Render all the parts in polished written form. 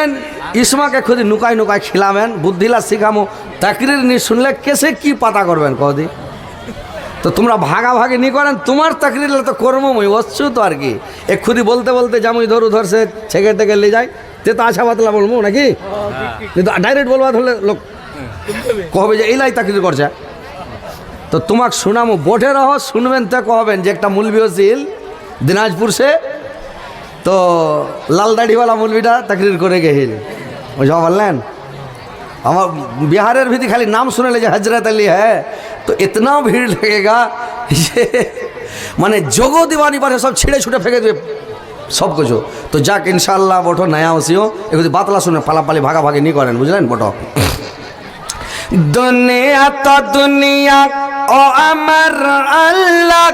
দিবেন ইসমাকে খুদি নুকায় নুকায় খিলাবেন বুদ্ধিলা শিখামো তাকরির নি শুনলে কেসে কি পাতা করবেন কদি তো তোমরা ভাগাভাগি নি করেন তোমার তাকরির তো কর্মময় বসছু তো আর কি এক খুদি বলতে বলতে জামুই ধরছে ছেগে টেকে নিয়ে যায় তে তো আশা বাতলা বলবো নাকি কিন্তু ডাইরেক্ট বলবা ধরলে লোক কবে যে এইলাই তাকরির করছে তো তোমাকে শোনামো বটে রহ শুনবেন তো কহবেন যে একটা মুলবি হচ্ছিল দিনাজপুর সে তো লাল দাড়িওয়ালা মুলবিটা তাকরির করে গেছিল ওই সব বললেন আমার बिहारेर भी खाली नाम सुने ले हजरत अली है तो इतना भीड़ लगेगा माने जोगो दीवानी पर सब छिड़े छुटे फेंके दिए सब कुछ तो जाक इंशाल्लाह बोठो नया हसियो एक बातला सुने पाला पाली भागा भागी नहीं करें बुझलें बोठो दुनिया तो दुनिया ओ अमर अल्लाह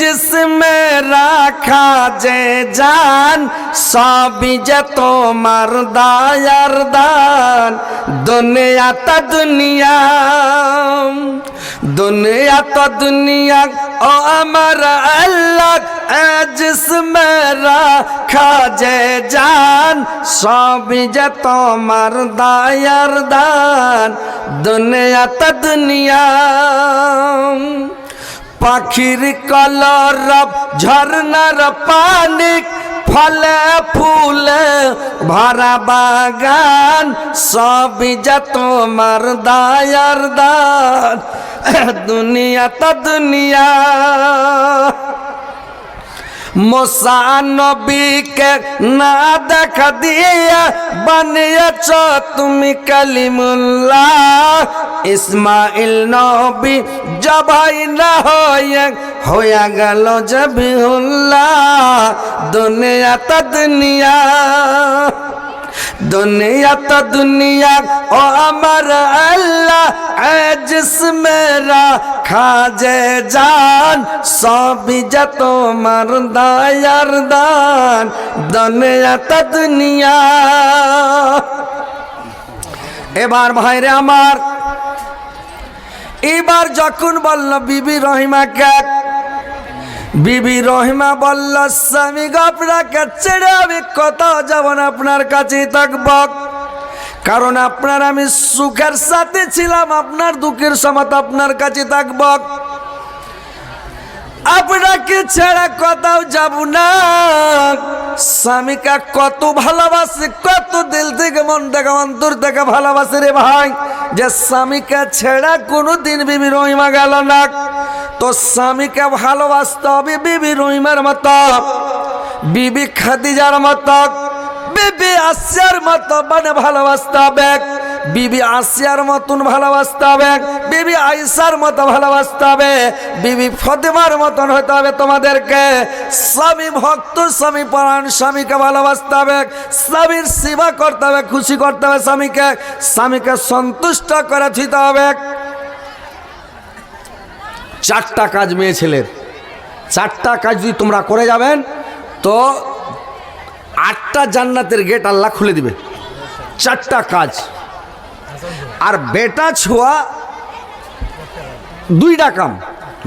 जिसमें रखा जे जान सभी तो मर्दा यरदान दुनिया तो दुनिया दुनिया तो दुनिया ओ अमर अल्लाह जिसमें रखा जे जान सभी तो मर्दा यरदान दुनिया तो दुनिया पाखिर कलर झरनार पानी फले फूले भरा बागान सभी तो मर्दा यरदान दुनिया तो दुनिया मूसा नबी के ना देख दिया बनियच तुमी कलीमुल्लाह इस्माइल नबी जब न होया गल जबीहुल्लाह दुनिया तो दुनिया दुनिया तो दुनिया ओ अमर अल्लाह जिसमें रखा जे जान सभी तो मर्दा यरदान दुनिया तो दुनिया एबार भाईरे आमार एबार जखन बोल्लो बीबी रहिमा के बीबी रहिमा बोल्लो स्वामी आपनाके छेड़े आमि कोथाओ যাব না আপনার কাছেই থাকবো কারণ আপনার আমি সুখের সাথে ছিলাম আপনার দুঃখের সময় আপনার কাছে থাকবো আপনাকে ছেড়ে কোথাও যাব না স্বামীকে কত ভালোবাসে কত দিল থেকে মন থেকে অন্তর থেকে ভালোবাসে রে ভাই যে স্বামীকে ছেড়ে কোনোদিন বিবি রহিমা গেল না তো স্বামীকে ভালোবাসতে হবে বিবি রহিমার মতো বিবি খাদিজার মতো বিবি আসিয়ার মতো মানে ভালোবাসতে হবে বিবি আসিয়ার মতন ভালোবাসতে হবে বিবি আয়েশার মতো ভালোবাসতে হবে বিবি ফাতেমার মতন হতে হবে তোমাদেরকে স্বামী ভক্ত স্বামী পরায়ণ স্বামীকে ভালোবাসতে হবে স্বামীর সেবা করতে হবে খুশি করতে হবে স্বামীকে স্বামীকে সন্তুষ্ট করে দিতে হবে চারটা কাজ মেয়ে ছেলের চারটা কাজ যদি তোমরা করে যাবেন তো 8টা জান্নাতের গেট আল্লাহ খুলে দিবে চারটা কাজ আর বেটা ছোয়া 2টা কাম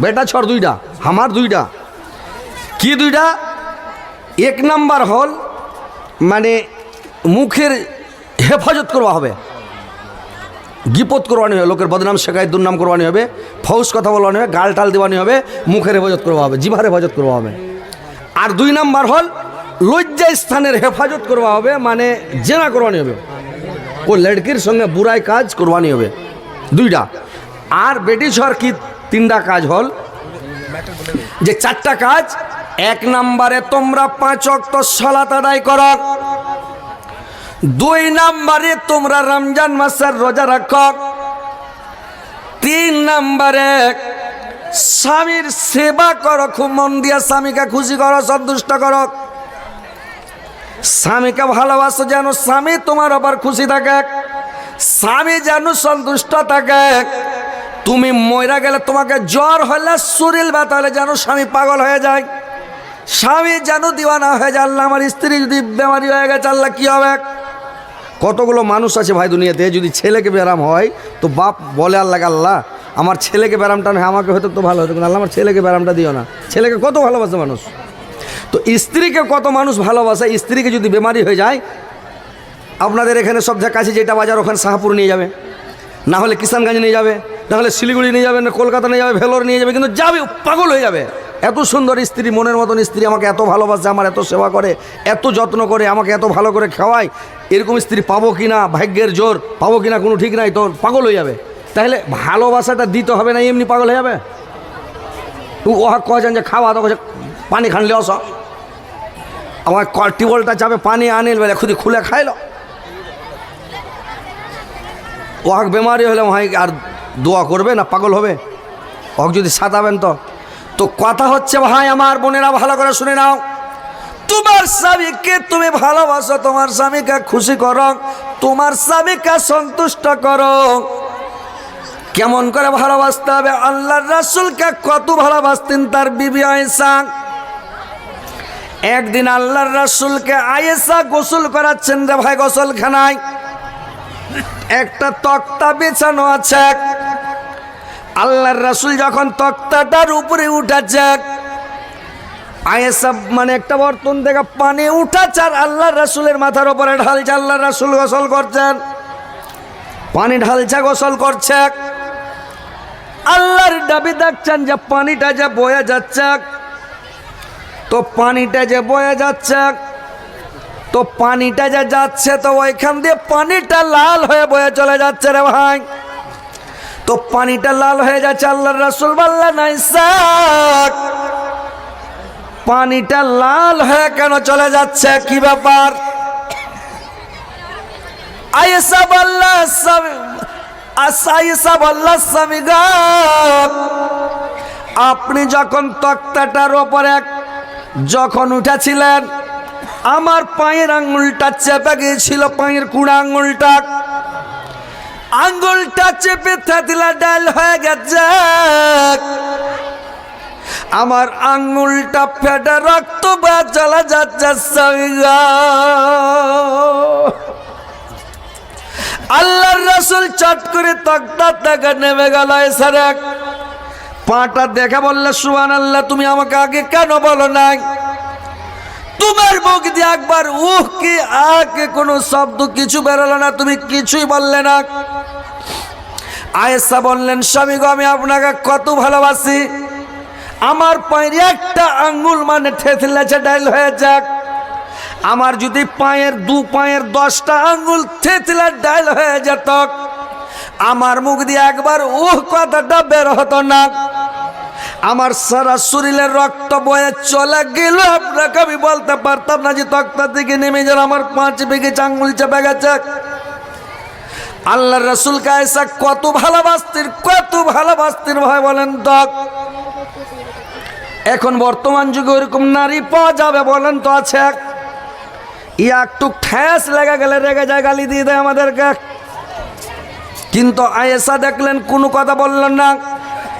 বেটা ছোয়ার 2টা আমার 2টা কি 2টা 1 নাম্বার হল মানে মুখের হেফাজত করবা হবে গিপত করবানি হবে লোকের বদনাম শেখায় দুর্নাম করবানি হবে ফৌস কথা বলানি হবে গাল টাল দেওয়ানি হবে মুখের হেফাজত করবা হবে জিভার হেফাজত করবা হবে আর 2 নাম্বার হল লজ্জা স্থানের হেফাজত করবা হবে মানে জেনা করবানি হবে ও লড়কির সঙ্গে বুরাই কাজ করবানি হবে 2টা আর বেটি ছর কি 3টা কাজ হল যে 4টা কাজ 1 নম্বরে তোমরা 5 ওয়াক্ত সালাত আদায় করো 2 নম্বরে তোমরা রমজান মাসের রোজা রাখো 3 নম্বরে স্বামীর সেবা করো খুব মন দিয়ে স্বামীকে খুশি করো সন্তুষ্ট করো স্বামীকে ভালোবাসো যেন স্বামী তোমার উপর খুশি থাকে স্বামী যেন সন্তুষ্ট থাকে তুমি মইরা গেলে তোমাকে জ্বর হলে শরীর ব্যথা হলে যেন স্বামী পাগল হয়ে যায় স্বামী যেন দিওয়ানা হয়ে যায় আল্লাহ আমার স্ত্রী যদি বেমারি হয়ে গেছে আল্লাহ কী হবে কতগুলো মানুষ আছে ভাই দুনিয়াতে যদি ছেলেকে ব্যারাম হয় তো বাপ বলে আল্লাহ আমার ছেলেকে ব্যারামটা নয় আমাকে হয়তো তো ভালো হতো কিন্তু আল্লাহ আমার ছেলেকে ব্যারামটা দিও না ছেলেকে কত ভালোবাসে মানুষ তো স্ত্রীকে কত মানুষ ভালোবাসে স্ত্রীকে যদি বেমারি হয়ে যায় আপনাদের এখানে সব থেকে কাছে যেটা বাজার ওখানে শাহপুর নিয়ে যাবে, না হলে কিষানগঞ্জ নিয়ে যাবে, না হলে শিলিগুড়ি নিয়ে যাবে, না কলকাতা নিয়ে যাবে, ভেলোর নিয়ে যাবে, কিন্তু যাবে পাগল হয়ে যাবে। এত সুন্দর স্ত্রী, মনের মতন স্ত্রী, আমাকে এত ভালোবাসে, আমার এত সেবা করে, এত যত্ন করে, আমাকে এত ভালো করে খাওয়ায়, এরকম স্ত্রী পাবো কি না, ভাগ্যের জোর পাবো কি না কোনো ঠিক নাই, তো পাগল হয়ে যাবে। তাহলে ভালোবাসাটা দিতে হবে না, এমনি পাগল হয়ে যাবে। ওহা কয়েছেন যে খাওয়া তো পানি খানলে অস, আমার টিউবওয়েলটা চাপে পানি আনিল বেলে খুদি খুলে খাইল। ওহাক বেমারি হলে ওহাই আর দোয়া করবে না, পাগল হবে? ওহাক যদি সাঁতাবেন তো কথা হচ্ছে ভাই আমার বোনেরা ভালো করে শুনে নাও, তোমার স্বামীকে তুমি ভালোবাসো, তোমার স্বামীকে খুশি করো, তোমার স্বামীকে সন্তুষ্ট করো। কেমন করে ভালোবাসতে হবে? আল্লাহর রাসূলকে কত ভালোবাসতেন তার বিবি আয়েশা। একদিন আল্লাহর রাসূলকে আয়েশা গোসল করাচ্ছেন রে ভাই, গোসলখানায় একটা তক্তা বিছানো আছে। আল্লাহর রাসূল যখন তক্তাটার উপরে উঠাচ্ছে, আয়েশা মানে একটা বর্তন থেকে পানি উঠাচ্ছে আর আল্লাহর রাসূলের মাথার উপরে ঢালছে। আল্লাহর রাসূল গোসল করছেন, পানি ঢালছে, গোসল করছে। আল্লাহর নবী দেখছেন যে পানিটা যে বয়ে যাচ্ছে, তো পানিটা যে বয়ে যাচ্ছে, তো পানিটা যে যাচ্ছে, তো ওইখান দিয়ে পানিটা লাল হয়ে বয়ে চলে যাচ্ছে রে ভাই। তো পানিটা লাল হয়ে যাচ্ছে, আল্লাহর রাসূল বললেন আয়েশা পানিটা লাল হয়ে কেন চলে যাচ্ছে, কি ব্যাপার? আয়েশা বললেন স্বামী গো, আপনি যখন তক্তাটার ওপরে যখন উঠেছিলেন, আমার পায়ের আঙ্গুলটা চেপে গিয়েছিল, পায়ের কুড়া আঙ্গুলটা চেপে থাকলে ডাল হয়ে গেছে, আমার আঙ্গুলটা ফেটে রক্ত বয়ে চলে যাচ্ছে স্বামী গো। আল্লাহর রাসূল চট করে তক্তা থেকে নেমে গেল, এসে পাটা দেখে বললে সুবহানাল্লাহ, তুমি আমাকে আগে কেন বলো নাই? তোমার মুখ দিয়ে একবার উহ কি আকে কোনো শব্দ কিছু বেরোলো না, তুমি কিছুই বললে না। আয়েশা বললেন স্বামী গো, আমি আপনাকে কত ভালোবাসি, আমার পায়ের একটা আঙ্গুল মানে থেতলেছে, ডাইল হয়ে যাক, আমার যদি দু পায়ের 10টা আঙ্গুল থেতলে ডাইল হয়ে যেত, আমার মুখ দিয়ে একবার উহ কথাটা বের হতো না, আমার সারা শরীরের রক্ত বয়ে চলে গেল, আপনাকে আমি বলতে পারতাম না যে তক্তা থেকে নেমে যান আমার 5 বিঘে আঙ্গুল চেপে গেছে। আল্লাহর রাসূলকে আয়েশা কত ভালোবাসতেন ভাই বলেন তো। এখন বর্তমান যুগে ওরকম নারী পাওয়া যাবে বলেন তো? আছে? একটু ঠেস লেগে গেলে রেগে যায়, গালি দিয়ে দেয় আমাদেরকে। কিন্তু আয়েশা দেখলেন কোনো কথা বললেন না,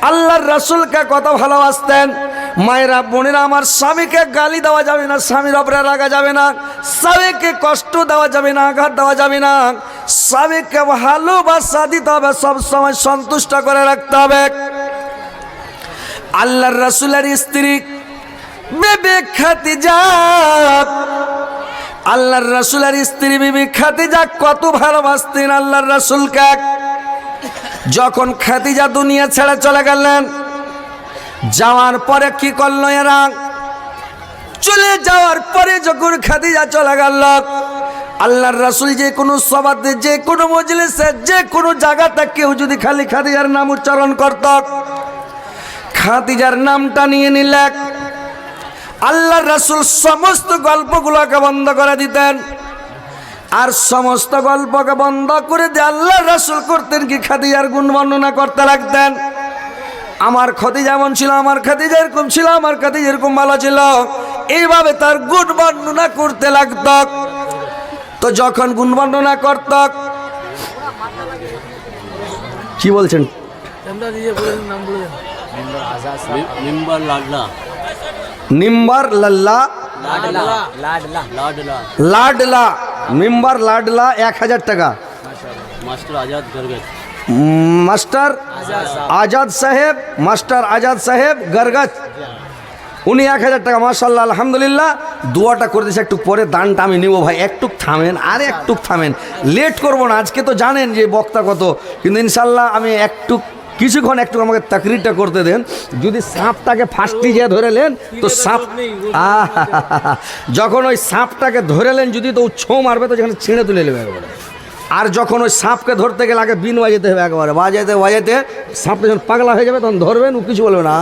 আল্লাহর রাসূলকে কত ভালোবাসতেন। মায়েরা বোনেরা, আমার স্বামীকে গালি দেওয়া যাবে না, স্বামীর ওপরে রাগা যাবে না, স্বামীকে কষ্ট দেওয়া যাবে না, আঘাত দেওয়া যাবে না, স্বামীকে ভালোবাসা দিতে হবে, সবসময় সন্তুষ্ট করে রাখতে হবে। আল্লাহর রাসূলের স্ত্রী বিবি খাদিজা, আল্লাহর রাসূলের স্ত্রী বিবি খাদিজা কত ভালোবাসতেন আল্লাহর রাসূলকে। যখন খাদিজা দুনিয়া ছেড়ে চলে গেলেন, যাওয়ার পরে কি করলো এরা? চলে যাওয়ার পরে যখন খাদিজা চলে গেল, আল্লাহর রাসূল যে কোনো সভাতে, যে কোনো মজলিসে, যে কোনো জায়গাতে কেউ যদি খালি খাদিজার নাম উচ্চারণ করত, খাদিজার নামটা নিয়ে নিলেন, আল্লাহর রাসূল সমস্ত গল্পগুলোকে বন্ধ করে দিতেন। আর সমস্ত গল্পকে বন্ধ করে দিয়ে আল্লাহর রাসূল করতেন কি? খাদিজার গুণ বর্ণনা করতে লাগতেন। আমার খাদিজা এমন ছিল, আমার খাদিজা এরকম ছিল, আমার খাদিজা এরকম ভালো ছিল, এইভাবে তার গুণ বর্ণনা করতে লাগত। তো যখন গুণ বর্ণনা করত, কি বলছেন? নিম্বার লাল্লা লাডলা, মেম্বার লাডলা 1000 টাকা। মাস্টার আজাদ সাহেব, মাস্টার আজাদ সাহেব গরগছ উনি 1000 টাকা মাশাআল্লাহ আলহামদুলিল্লাহ দোয়াটা করে দিয়েছে, একটু পরে দানটা আমি নেবো ভাই, একটু থামেন, আর একটু থামেন, লেট করবো না। আজকে তো জানেন যে বক্তা কত, কিন্তু ইনশাল্লাহ আমি কিছুক্ষণ একটু আমাকে তাকরিরটা করতে দেন। যদি সাপটাকে ফাঁসটি যে ধরেলেন তো সাপ যখন ওই সাপটাকে ধরেলেন যদি তো ছো মারবে তো যেখানে ছিঁড়ে তুলে নেবে একবারে। আর যখন ওই সাপকে ধরতে গেলে আগে বিন বাজাতে হবে, একবারে বাজাতে সাপটা যখন পাগলা হয়ে যাবে তখন ধরবেন, ও কিছু বলবে না।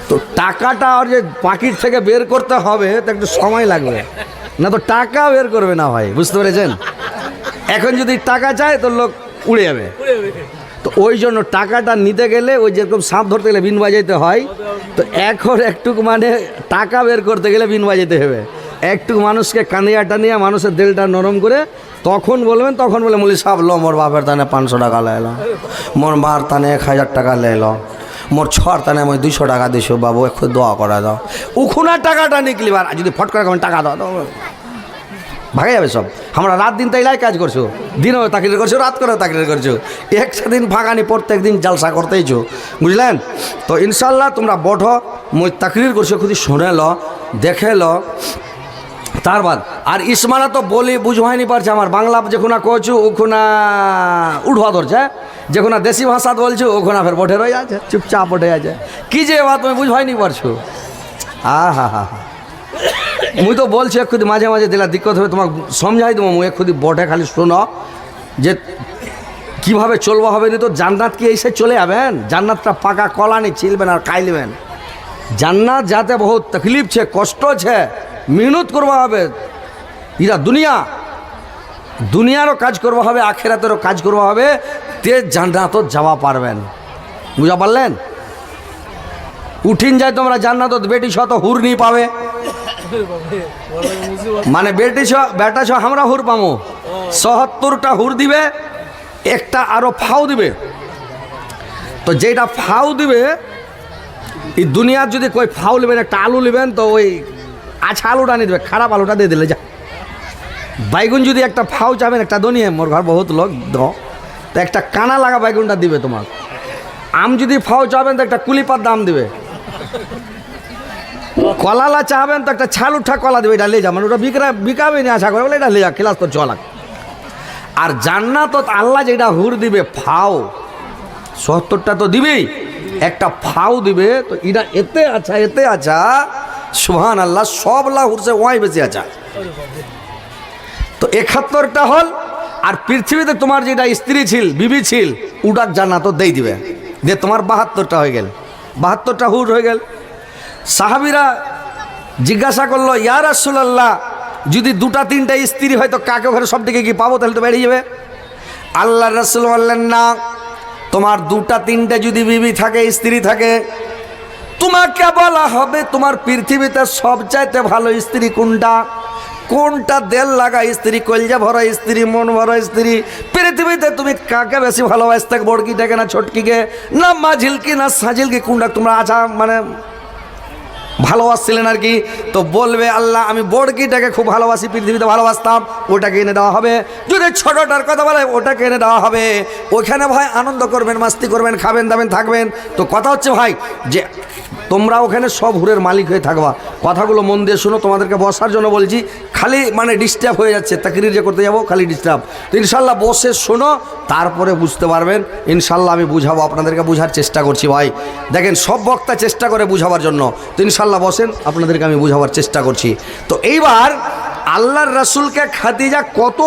তো টাকাটা আর যে পাখির থেকে বের করতে হবে তো একটু সময় লাগবে, না তো টাকা বের করবে না ভাই, বুঝতে পেরেছেন? এখন যদি টাকা চায় তো লোক উড়ে যাবে। তো ওই জন্য টাকাটা নিতে গেলে ওই যেরকম সাপ ধরতে গেলে বিন বাজাইতে হয়, তো এখন একটু মানে টাকা বের করতে গেলে বিন বাজাইতে হবে। একটু মানুষকে কানিয়া টানিয়া মানুষের দিলটা নরম করে তখন বলবেন, তখন বলে মলি সাহেব লো মোর বাপের তানে 500 টাকা লে এলো, মোর মার তানে 1000 টাকা লে এলো, মোর ছর তানে আমি 200 টাকা দিছো বাবু, একটু দোয়া করা দাও। উখুনা টাকাটা নিকলি বার যদি ফট করে টাকা দাও ভাগে যাবে সব। আমরা রাত দিন তাইলাই কাজ করছো, দিনও তাকরির করছো, রাত করেও তাকরির করছো, একটা দিন ফাঁকানি প্রত্যেক দিন জালসা করতেইছো, বুঝলেন? তো ইনশাল্লাহ তোমরা বঠো, মই তাকরির করছো, খুদি শুনে লো, দেখে লো। তার বাদ আর ইসমানা তো বলি বুঝবাইনি পারছে, আমার বাংলা যখন কচু ওখানা উঠবা ধরছে, যখন দেশি ভাষা বলছো ওখানে ফের বঠে রয়ে আছে, চুপচাপ বঠে আছে। কি যে বাত তুমি বুঝবাইনি পারছো? হা মুই তো বলছি একটু মাঝে মাঝে দিলা দিক্কত হবে, তোমাকে সমঝাই দেবো। মুই একটু বটে খালি শোনো যে কিভাবে চলবো হবে না। তো জান্নাত কি এসে চলে যাবেন? জান্নাতটা পাকা কলানি ছিলবেন আর খাইলেবেন। জান্নাত যাতে বহুত তকলিফ ছে, কষ্ট ছে, মেহনত করবা হবে। এরা দুনিয়ারও কাজ করবা হবে, আখেরাতেরও কাজ করবা হবে, তে জান্নাতত যাওয়া পারবেন। বুঝা পারলেন? উঠিন যায় তোমরা জান্নাতত, বেটি ছ তো হুর নি পাবে, মানে বেটা ছ আমরা হুর পামো। ৭৭টা হুর দিবে, একটা আরো ফাও দিবে। তো যেটা ফাও দিবে এই দুনিয়ার যদি কই ফাও নেবেন, একটা আলু নেবেন, তো ওই আচ্ছা আলুটা নিয়ে দেবে, খারাপ আলুটা দিয়ে দিলে যা। বাইগুন যদি একটা ফাও চাবেন, একটা দনিয়ে মোর ঘর বহুত লোক তো একটা কানা লাগা বাইগুনটা দিবে তোমার। আম যদি ফাও চাবেন তো একটা কুলিপাত দাম দিবে। কলালা চাবেন তো একটা ছাল উঠা কলা দেবে, এটা লে যা, মানে ওটা বিকাবে না আশা করে বলে এটা লে যা, ক্লাস তো চলাক। আর জান্নাত আল্লাহ যেটা হুর দিবে ফাও, ৭০টা তো দিবেই, একটা ফাও দিবে। তো এটা এতে আচ্ছা সুবহান আল্লাহ, সব লাহুর সে ওয়াই বেশি আচ্ছা। তো ৭১টা হল। আর পৃথিবীতে তোমার যেটা স্ত্রী ছিল, বিবি ছিল, উডাক জান্নাত দেই দিবে, যে তোমার ৭২টা হয়ে গেল, ৭২টা হুর হয়ে গেল। সাহাবীরা জিজ্ঞাসা করলো, ইয়া রাসূলুল্লাহ, যদি 2-3টা স্ত্রী হয় তো কাকে ঘরে সব দিকে কি পাবো, তাহলে তো বেরিয়ে যাবে। আল্লাহ রাসূল বললেন, না, তোমার 2-3টা যদি বিবি থাকে, স্ত্রী থাকে, তোমাকে বলা হবে তোমার পৃথিবীতে সবচাইতে ভালো স্ত্রী কোনটা দেল লাগা স্ত্রী, কলজা ভরা স্ত্রী, মন ভরা স্ত্রী, পৃথিবীতে তুমি কাকে বেশি ভালোবাসতে, বড়কিটাকে না ছোটকিকে, না মাঝিলকি না সাজিলকি, কোনটা তোমরা আচ্ছা মানে ভালোবাসছিলেন আর কি? তো বলবে, আল্লাহ আমি বড়কিটাকে খুব ভালোবাসি, পৃথিবীতে ভালোবাসতাম, ওটাকে এনে দেওয়া হবে। যদি ছোটটার কথা বলে ওটাকে এনে দেওয়া হবে। ওইখানে ভাই আনন্দ করবেন, মাস্তি করবেন, খাবেন দাবেন, থাকবেন। তো কথা হচ্ছে ভাই যে তোমরা ওখানে সব হুরের মালিক হয়ে থাকবা। কথাগুলো মন দিয়ে শুনো, তোমাদেরকে বসার জন্য বলছি, খালি মানে ডিস্টার্ব হয়ে যাচ্ছে, তাকরির যে করতে যাবো খালি ডিস্টার্ব। তো ইনশাল্লাহ বসে শোনো, তারপরে বুঝতে পারবেন। ইনশাল্লাহ আমি বুঝাবো, আপনাদেরকে বুঝার চেষ্টা করছি ভাই। দেখেন সব বক্তা চেষ্টা করে বুঝাবার জন্য, তো ইনশাল্লাহ বসেন, আপনাদেরকে আমি বুঝাবার চেষ্টা করছি। তো এইবার আল্লাহর রাসূলকে খাদিজা কত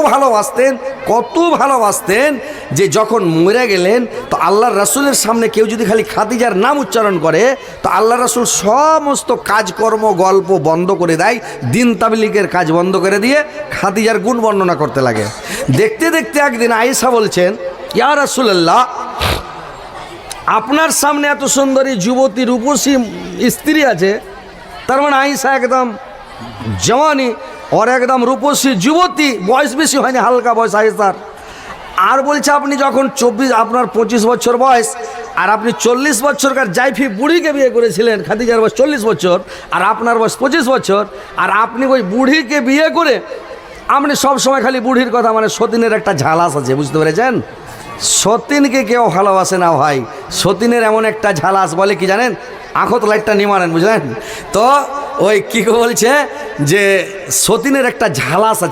ভালোবাসতেন যে যখন মরে গেলেন, তো আল্লাহর রাসূলের সামনে কেউ যদি খালি খাদিজার নাম উচ্চারণ করে, তো আল্লাহর রাসূল সমস্ত কাজকর্ম গল্প বন্ধ করে দেয়, দিন তাবলীগের কাজ বন্ধ করে দিয়ে খাদিজার গুণ বর্ণনা করতে লাগে। দেখতে দেখতে একদিন আয়েশা বলছেন, ইয়া রাসূলুল্লাহ, আপনার সামনে এত সুন্দরী যুবতী রূপসী স্ত্রী আছে, তার মানে আয়েশা একদম জওয়ানি और एकदम रूपसी যুবতী, বয়স বেশি হয়নি, হালকা বয়স আয়েশার। আর বলছে আপনি যখন 25 বছর বয়স, আর আপনি 40 বছরকার জাইফি বুড়িকে বিয়ে করেছিলেন, খাদিজার বয়স 40 বছর আর আপনার বয়স 25 বছর, আর আপনি ওই বুড়িকে বিয়ে করে আপনি সব সময় খালি বুড়ির কথা, মানে সতীনের একটা ঝালাস আছে, বুঝতে পেরেছেন? সতীনকে কেউ ভালোবাসে না ভাই, সতীনের এমন একটা ঝালাস, বলে কি জানেন, আঁখত লাইটটা নিয়ে মারেন বুঝলেন। তো ওই কি বলছে যে সতীনের একটা ঝালাস আছে।